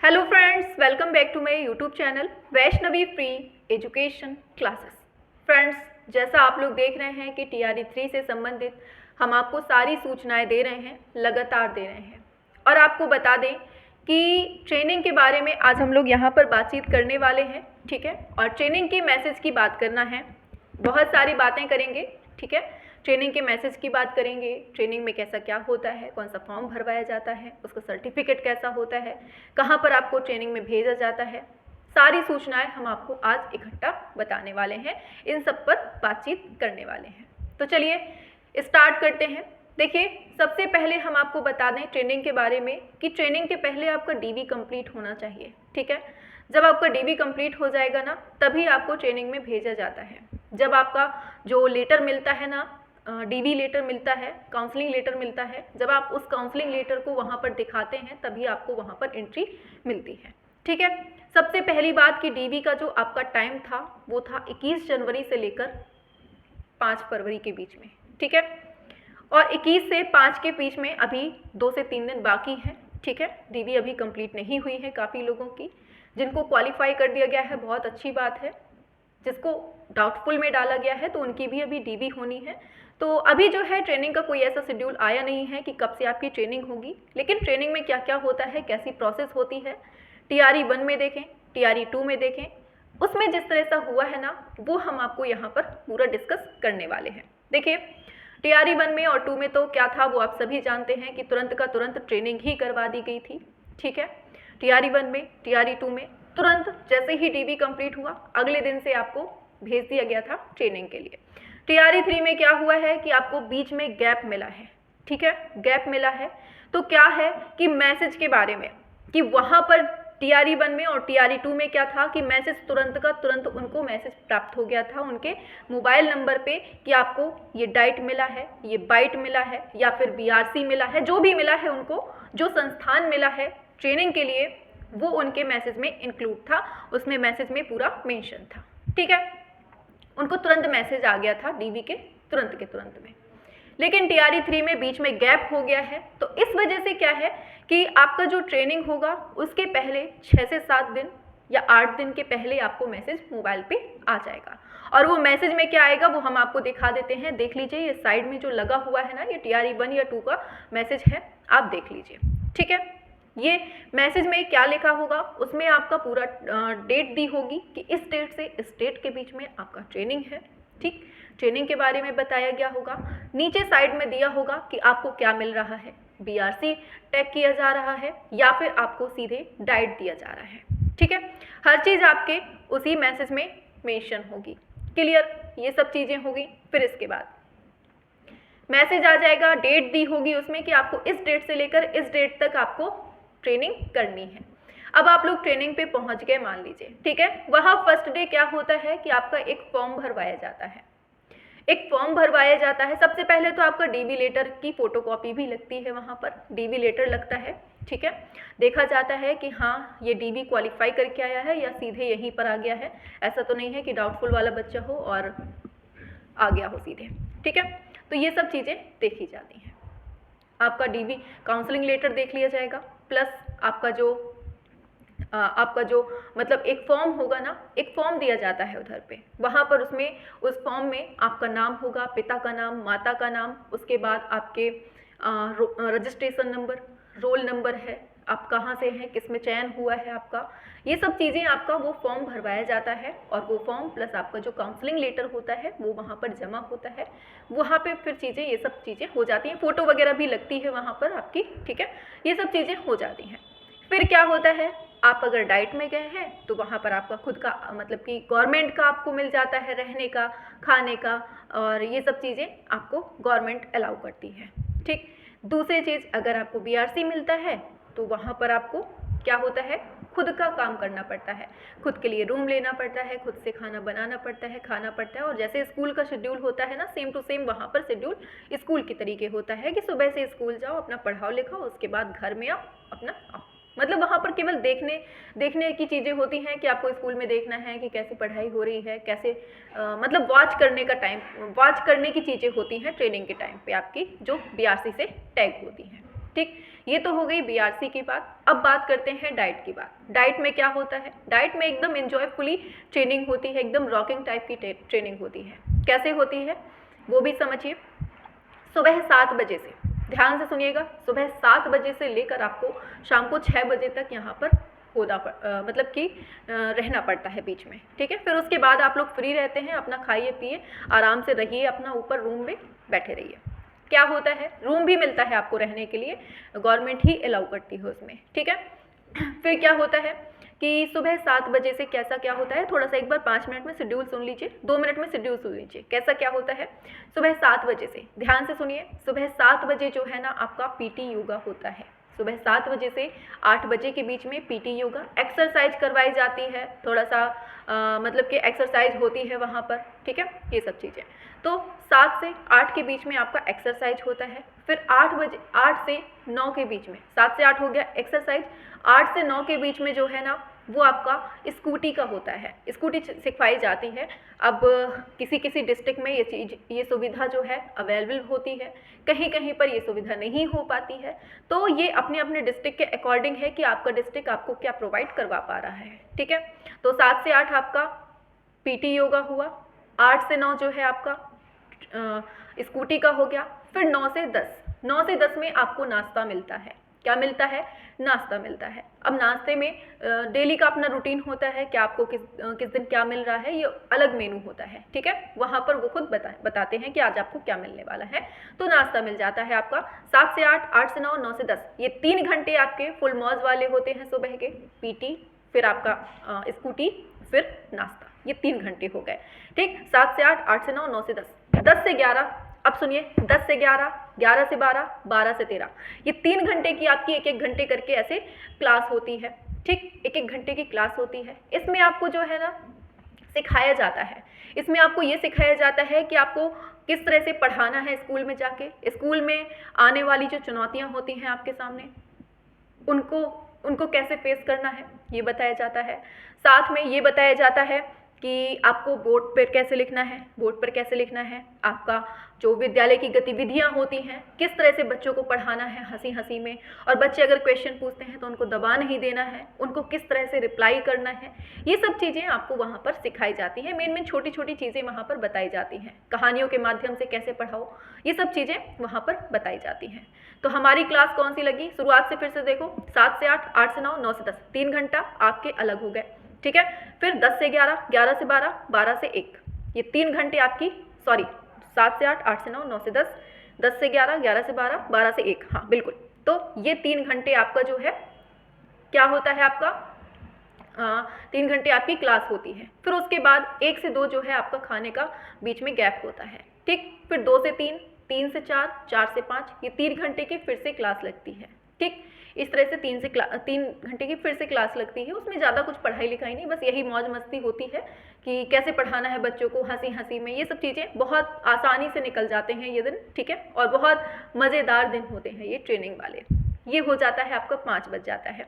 Hello friends, welcome back to my YouTube channel Vaishnavi free education classes. Friends, जैसा आप लोग देख रहे हैं कि टीआरई 3 से संबंधित हम आपको सारी सूचनाएं दे रहे हैं, लगातार दे रहे हैं। और आपको बता दें कि ट्रेनिंग के बारे में आज हम लोग यहाँ पर बातचीत करने वाले हैं, ठीक है। और ट्रेनिंग के मैसेज की बात करना है, बहुत सारी बातें करेंगे, ठीक है। ट्रेनिंग के मैसेज की बात करेंगे, ट्रेनिंग में कैसा क्या होता है, कौन सा फॉर्म भरवाया जाता है, उसका सर्टिफिकेट कैसा होता है, कहाँ पर आपको ट्रेनिंग में भेजा जाता है, सारी सूचनाएं हम आपको आज इकट्ठा बताने वाले हैं, इन सब पर बातचीत करने वाले हैं। तो चलिए स्टार्ट करते हैं। देखिए, सबसे पहले हम आपको बता दें ट्रेनिंग के बारे में कि ट्रेनिंग के पहले आपका डीवी कंप्लीट होना चाहिए, ठीक है। जब आपका डीवी कंप्लीट हो जाएगा ना, तभी आपको ट्रेनिंग में भेजा जाता है। जब आपका जो लेटर मिलता है ना, डीवी लेटर मिलता है, काउंसलिंग लेटर मिलता है, जब आप उस काउंसलिंग लेटर को वहाँ पर दिखाते हैं तभी आपको वहाँ पर एंट्री मिलती है, ठीक है। सबसे पहली बात कि डीवी का जो आपका टाइम था वो था 21 जनवरी से लेकर 5 फरवरी के बीच में, ठीक है। और 21 से 5 के बीच में अभी 2 से 3 दिन बाकी हैं, ठीक है। डीवी अभी कंप्लीट नहीं हुई है काफ़ी लोगों की। जिनको क्वालिफाई कर दिया गया है बहुत अच्छी बात है, जिसको डाउटफुल में डाला गया है तो उनकी भी अभी डीवी होनी है। तो अभी जो है ट्रेनिंग का कोई ऐसा शेड्यूल आया नहीं है कि कब से आपकी ट्रेनिंग होगी, लेकिन ट्रेनिंग में क्या क्या होता है, कैसी प्रोसेस होती है, टीआरई 1 में देखें, टीआरई 2 में देखें, उसमें जिस तरह से हुआ है ना वो हम आपको यहाँ पर पूरा डिस्कस करने वाले हैं। देखिए, टीआरई 1 में और 2 में तो क्या था वो आप सभी जानते हैं कि तुरंत का तुरंत ट्रेनिंग ही करवा दी गई थी, ठीक है। टीआरई 1 में, टीआरई 2 में तुरंत जैसे ही डीवी कंप्लीट हुआ अगले दिन से आपको भेज दिया गया था ट्रेनिंग के लिए। टीआरई 3 में क्या हुआ है कि आपको बीच में गैप मिला है, ठीक है, गैप मिला है। तो क्या है कि मैसेज के बारे में कि वहाँ पर टीआरई 1 में और टीआरई 2 में क्या था कि मैसेज तुरंत का तुरंत उनको मैसेज प्राप्त हो गया था उनके मोबाइल नंबर पे कि आपको ये डाइट मिला है, ये बाइट मिला है या फिर बीआरसी मिला है, जो भी मिला है उनको, जो संस्थान मिला है ट्रेनिंग के लिए वो उनके मैसेज में इंक्लूड था, उसमें मैसेज में पूरा मेंशन था, ठीक है। उनको तुरंत मैसेज आ गया था डीवी के तुरंत में। लेकिन टीआरई 3 में बीच में गैप हो गया है, तो इस वजह से क्या है कि आपका जो ट्रेनिंग होगा उसके पहले 6 से 7 दिन या 8 दिन के पहले आपको मैसेज मोबाइल पे आ जाएगा। और वो मैसेज में क्या आएगा वो हम आपको दिखा देते हैं। देख लीजिए, ये साइड में जो लगा हुआ है ना, ये टीआरई 1 या 2 का मैसेज है, आप देख लीजिए, ठीक है। ये मैसेज में क्या लिखा होगा, उसमें आपका पूरा डेट दी होगी कि इस डेट से इस डेट के बीच में आपका ट्रेनिंग है, ठीक। ट्रेनिंग के बारे में बताया गया होगा। नीचे साइड में दिया होगा कि आपको क्या मिल रहा है, बीआरसी टैग किया जा रहा है या फिर आपको सीधे डाइट दिया जा रहा है, ठीक है। हर चीज़ आपके उसी मैसेज में मेंशन होगी। क्लियर, ये सब चीज़ें होगी। फिर इसके बाद मैसेज आ जाएगा, डेट दी होगी उसमें कि आपको इस डेट से लेकर इस डेट तक आपको ट्रेनिंग करनी है। अब आप लोग ट्रेनिंग पे पहुंच गए मान लीजिए, ठीक है। वहाँ फर्स्ट डे क्या होता है कि आपका एक फॉर्म भरवाया जाता है, एक फॉर्म भरवाया जाता है। सबसे पहले तो आपका डीवी लेटर की फोटोकॉपी भी लगती है, वहाँ पर डीवी लेटर लगता है, ठीक है। देखा जाता है कि हाँ ये डीवी क्वालिफाई करके आया है या सीधे यहीं पर आ गया है। ऐसा तो नहीं है कि डाउटफुल वाला बच्चा हो और आ गया हो सीधे, ठीक है। तो ये सब चीज़ें देखी जाती हैं। आपका डीवी काउंसलिंग लेटर देख लिया जाएगा, प्लस आपका जो मतलब एक फॉर्म होगा ना, एक फॉर्म दिया जाता है उधर पे, वहाँ पर उसमें उस फॉर्म में आपका नाम होगा, पिता का नाम, माता का नाम, उसके बाद आपके रजिस्ट्रेशन नंबर, रोल नंबर है, आप कहाँ से हैं, किस में चयन हुआ है आपका, ये सब चीज़ें आपका वो फॉर्म भरवाया जाता है। और वो फॉर्म प्लस आपका जो काउंसलिंग लेटर होता है वो वहाँ पर जमा होता है। वहाँ पे फिर चीज़ें, ये सब चीज़ें हो जाती हैं, फ़ोटो वगैरह भी लगती है वहाँ पर आपकी, ठीक है। ये सब चीज़ें हो जाती हैं। फिर क्या होता है, आप अगर डाइट में गए हैं तो वहाँ पर आपका खुद का मतलब कि गवर्नमेंट का आपको मिल जाता है रहने का, खाने का, और ये सब चीज़ें आपको गवर्नमेंट अलाउ करती है, ठीक। दूसरी चीज़, अगर आपको बीआरसी मिलता है तो वहाँ पर आपको क्या होता है, खुद का काम करना पड़ता है, खुद के लिए रूम लेना पड़ता है, खुद से खाना बनाना पड़ता है, खाना पड़ता है। और जैसे स्कूल का शेड्यूल होता है ना, सेम टू सेम वहाँ पर शेड्यूल स्कूल की तरीके होता है कि सुबह से स्कूल जाओ, अपना पढ़ाओ लिखाओ, उसके बाद घर में आओ, अपना आओ। मतलब वहाँ पर केवल देखने की चीज़ें होती हैं कि आपको स्कूल में देखना है कि कैसे पढ़ाई हो रही है, कैसे मतलब वॉच करने की चीज़ें होती हैं ट्रेनिंग के टाइम पे आपकी, जो बीआरसी से टैग होती हैं, ठीक, ये तो हो गई बीआरसी की बात। अब बात करते हैं डाइट की बात। डाइट में क्या होता है? डाइट में एकदम एंजॉयफुली ट्रेनिंग होती है, एकदम रॉकिंग टाइप की ट्रेनिंग होती है। कैसे होती है वो भी समझिए। सुबह 7 बजे से, ध्यान से सुनिएगा, सुबह 7 बजे से लेकर आपको शाम को 6 बजे तक यहाँ पर मतलब कि रहना पड़ता है बीच में, ठीक है। फिर उसके बाद आप लोग फ्री रहते हैं, अपना खाइए पिए, आराम से रहिए, अपना ऊपर रूम में बैठे रहिए। क्या होता है, रूम भी मिलता है आपको रहने के लिए, गवर्नमेंट ही अलाउ करती है उसमें, ठीक है। फिर क्या होता है कि सुबह 7 बजे से कैसा क्या होता है, थोड़ा सा एक बार 5 मिनट में शेड्यूल सुन लीजिए, 2 मिनट में शेड्यूल सुन लीजिए। कैसा क्या होता है, सुबह 7 बजे से, ध्यान से सुनिए, सुबह 7 बजे जो है ना आपका पीटी योगा होता है। सुबह 7 बजे से 8 बजे के बीच में पीटी योगा, एक्सरसाइज करवाई जाती है, थोड़ा सा मतलब कि एक्सरसाइज होती है वहाँ पर, ठीक है, ये सब चीज़ें। तो 7 से 8 के बीच में आपका एक्सरसाइज होता है। फिर 8 से 9 के बीच में, 7 से 8 हो गया एक्सरसाइज, 8 से 9 के बीच में जो है ना वो आपका स्कूटी का होता है, स्कूटी सिखवाई जाती है। अब किसी किसी डिस्ट्रिक्ट में ये सुविधा जो है अवेलेबल होती है, कहीं कहीं पर ये सुविधा नहीं हो पाती है। तो ये अपने अपने डिस्ट्रिक्ट के अकॉर्डिंग है कि आपका डिस्ट्रिक्ट आपको क्या प्रोवाइड करवा पा रहा है, ठीक है। तो 7 से 8 आपका पीटी योगा हुआ, 8 से 9 जो है आपका स्कूटी का हो गया। फिर 9 से 10 में आपको नाश्ता मिलता है। क्या मिलता है, नाश्ता मिलता है। अब नाश्ते में डेली का अपना रूटीन होता है कि आपको किस दिन क्या मिल रहा है, ये अलग मेनू होता है, ठीक है। वहाँ पर वो खुद बताते हैं कि आज आपको क्या मिलने वाला है। तो नाश्ता मिल जाता है आपका 7 से 8, 8 से 9, 9 से 10, ये 3 घंटे आपके फुल मौज वाले होते हैं सुबह के। पीटी, फिर आपका स्कूटी, फिर नाश्ता, ये 3 घंटे हो गए, ठीक। 7 से 8, 8 से 9, 9 से 10, 10 से 11, अब सुनिए, 10 से 11, 11 से 12, 12 से 13, ये 3 घंटे की आपकी एक एक घंटे करके ऐसे क्लास होती है, ठीक, एक एक घंटे की क्लास होती है। इसमें आपको जो है ना सिखाया जाता है, इसमें आपको ये सिखाया जाता है कि आपको किस तरह से पढ़ाना है स्कूल में जाके, स्कूल में आने वाली जो चुनौतियाँ होती हैं आपके सामने, उनको कैसे फेस करना है, ये बताया जाता है। साथ में ये बताया जाता है कि आपको बोर्ड पर कैसे लिखना है, बोर्ड पर कैसे लिखना है, आपका जो विद्यालय की गतिविधियां होती हैं, किस तरह से बच्चों को पढ़ाना है हंसी हंसी में, और बच्चे अगर क्वेश्चन पूछते हैं तो उनको दबा नहीं देना है, उनको किस तरह से रिप्लाई करना है, ये सब चीज़ें आपको वहाँ पर सिखाई जाती हैं। मेन छोटी छोटी चीज़ें वहाँ पर बताई जाती हैं, कहानियों के माध्यम से कैसे पढ़ाओ, ये सब चीज़ें वहाँ पर बताई जाती हैं। तो हमारी क्लास कौन सी लगी, शुरुआत से फिर से देखो, 7 से 8, 8 से 9, 9 से 10, 3 घंटा आपके अलग हो गए, ठीक है। फिर 10 से 11, 11 से 12, 12 से 1, ये 3 घंटे आपकी, 7 से 8, 8 से 9, 9 से 10, 10 से 11, 11 से 12, 12 से 1, हाँ बिल्कुल। तो ये 3 घंटे आपका जो है क्या होता है आपका, 3 घंटे आपकी क्लास होती है। फिर उसके बाद 1 से 2 जो है आपका खाने का बीच में गैप होता है, ठीक। फिर 2 से 3, 3 से 4, 4 से 5, ये 3 घंटे की फिर से क्लास लगती है, ठीक। इस तरह से 3 घंटे की फिर से क्लास लगती है। उसमें ज़्यादा कुछ पढ़ाई लिखाई नहीं, बस यही मौज मस्ती होती है कि कैसे पढ़ाना है बच्चों को हंसी हंसी में, ये सब चीज़ें बहुत आसानी से निकल जाते हैं ये दिन, ठीक है। और बहुत मज़ेदार दिन होते हैं ये ट्रेनिंग वाले। ये हो जाता है आपका 5 बज जाता है।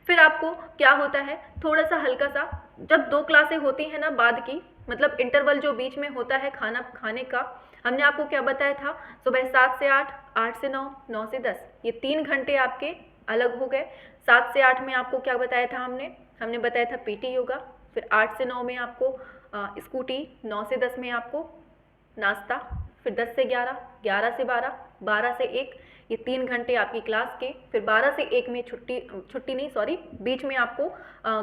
फिर आपको क्या होता है, थोड़ा सा हल्का सा, जब 2 क्लासें होती हैं ना बाद की, मतलब इंटरवल जो बीच में होता है खाना खाने का, हमने आपको क्या बताया था, सुबह 7 से 8, 8 से 9, 9 से 10, ये 3 घंटे आपके अलग हो गए। 7 से 8 में आपको क्या बताया था हमने बताया था पीटी योगा। फिर 8 से 9 में आपको स्कूटी, 9 से 10 में आपको नाश्ता, फिर 10 से 11, 11 से 12, 12 से 1, ये 3 घंटे आपकी क्लास के। फिर 12 से 1 में बीच में आपको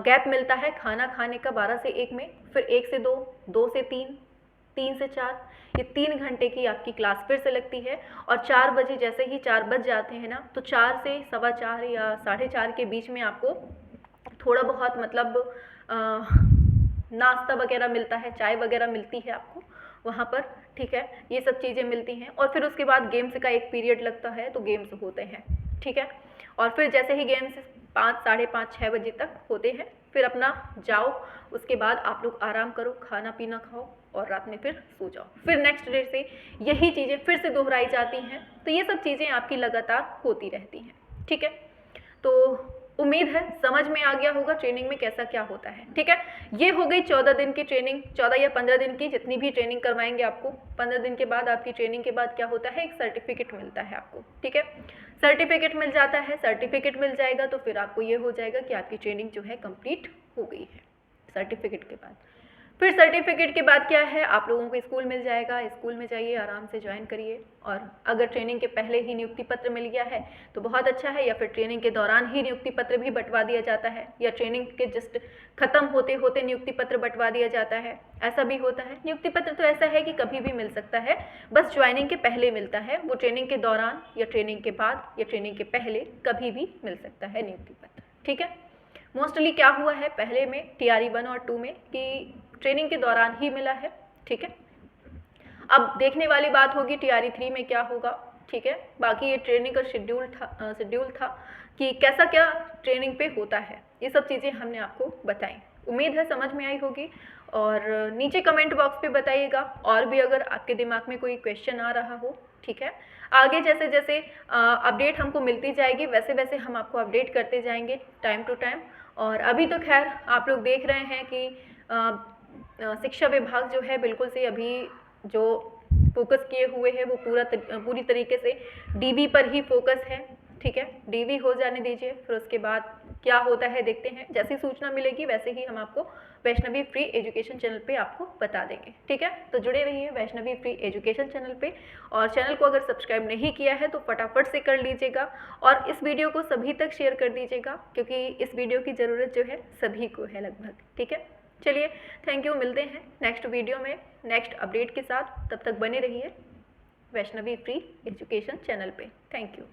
गैप मिलता है खाना खाने का 12 से 1 में। फिर 1 से 2, 2 से 3, 3 से 4, ये 3 घंटे की आपकी क्लास फिर से लगती है। और 4 बजे जैसे ही 4 बज जाते हैं ना, तो 4 से 4:15 या 4:30 के बीच में आपको थोड़ा बहुत मतलब नाश्ता वगैरह मिलता है, चाय वगैरह मिलती है आपको वहाँ पर, ठीक है। ये सब चीज़ें मिलती हैं। और फिर उसके बाद गेम्स का एक पीरियड लगता है, तो गेम्स होते हैं, ठीक है। और फिर जैसे ही गेम्स 5, 5:30, 6 बजे तक होते हैं, फिर अपना जाओ, उसके बाद आप लोग आराम करो, खाना पीना खाओ और रात में फिर सो जाओ। फिर नेक्स्ट डे से यही चीज़ें फिर से दोहराई जाती हैं। तो ये सब चीज़ें आपकी लगातार होती रहती हैं, ठीक है। तो उम्मीद है समझ में आ गया होगा ट्रेनिंग में कैसा क्या होता है। ठीक है, ये हो गई 14 दिन की ट्रेनिंग, 14 या 15 दिन की, जितनी भी ट्रेनिंग करवाएंगे आपको। 15 दिन के बाद आपकी ट्रेनिंग के बाद क्या होता है, एक सर्टिफिकेट मिलता है आपको। ठीक है, सर्टिफिकेट मिल जाता है, सर्टिफिकेट मिल जाएगा तो फिर आपको ये हो जाएगा कि आपकी ट्रेनिंग जो है कंप्लीट हो गई है। सर्टिफिकेट के बाद फिर सर्टिफिकेट के बाद क्या है, आप लोगों को स्कूल मिल जाएगा। स्कूल में जाइए, आराम से ज्वाइन करिए। और अगर ट्रेनिंग के पहले ही नियुक्ति पत्र मिल गया है तो बहुत अच्छा है, या फिर ट्रेनिंग के दौरान ही नियुक्ति पत्र भी बंटवा दिया जाता है, या ट्रेनिंग के जस्ट खत्म होते होते नियुक्ति पत्र बंटवा दिया जाता है, ऐसा भी होता है। नियुक्ति पत्र तो ऐसा है कि कभी भी मिल सकता है, बस ज्वाइनिंग के पहले मिलता है। वो ट्रेनिंग के दौरान या ट्रेनिंग के बाद या ट्रेनिंग के पहले कभी भी मिल सकता है नियुक्ति पत्र। ठीक है, मोस्टली क्या हुआ है पहले में TRE 1 और 2 में कि ट्रेनिंग के दौरान ही मिला है। ठीक है, अब देखने वाली बात होगी TRE 3 में क्या होगा। ठीक है, बाकी ये ट्रेनिंग का शेड्यूल था कि कैसा क्या ट्रेनिंग पे होता है, ये सब चीज़ें हमने आपको बताई। उम्मीद है समझ में आई होगी। और नीचे कमेंट बॉक्स पे बताइएगा और भी अगर आपके दिमाग में कोई क्वेश्चन आ रहा हो। ठीक है, आगे जैसे जैसे अपडेट हमको मिलती जाएगी वैसे वैसे हम आपको अपडेट करते जाएंगे टाइम टू टाइम। और अभी तो खैर आप लोग देख रहे हैं कि शिक्षा विभाग जो है बिल्कुल से अभी जो फोकस किए हुए हैं वो पूरी तरीके से DV पर ही फोकस है। ठीक है, DV हो जाने दीजिए, फिर उसके बाद क्या होता है देखते हैं। जैसी सूचना मिलेगी वैसे ही हम आपको वैष्णवी फ्री एजुकेशन चैनल पे आपको बता देंगे। ठीक है, तो जुड़े रहिए वैष्णवी फ्री एजुकेशन चैनल पे। और चैनल को अगर सब्सक्राइब नहीं किया है तो फटाफट से कर लीजिएगा और इस वीडियो को सभी तक शेयर कर दीजिएगा, क्योंकि इस वीडियो की ज़रूरत जो है सभी को है लगभग। ठीक है, चलिए थैंक यू, मिलते हैं नेक्स्ट वीडियो में नेक्स्ट अपडेट के साथ। तब तक बने रहिए वैष्णवी फ्री एजुकेशन चैनल पे। Thank you.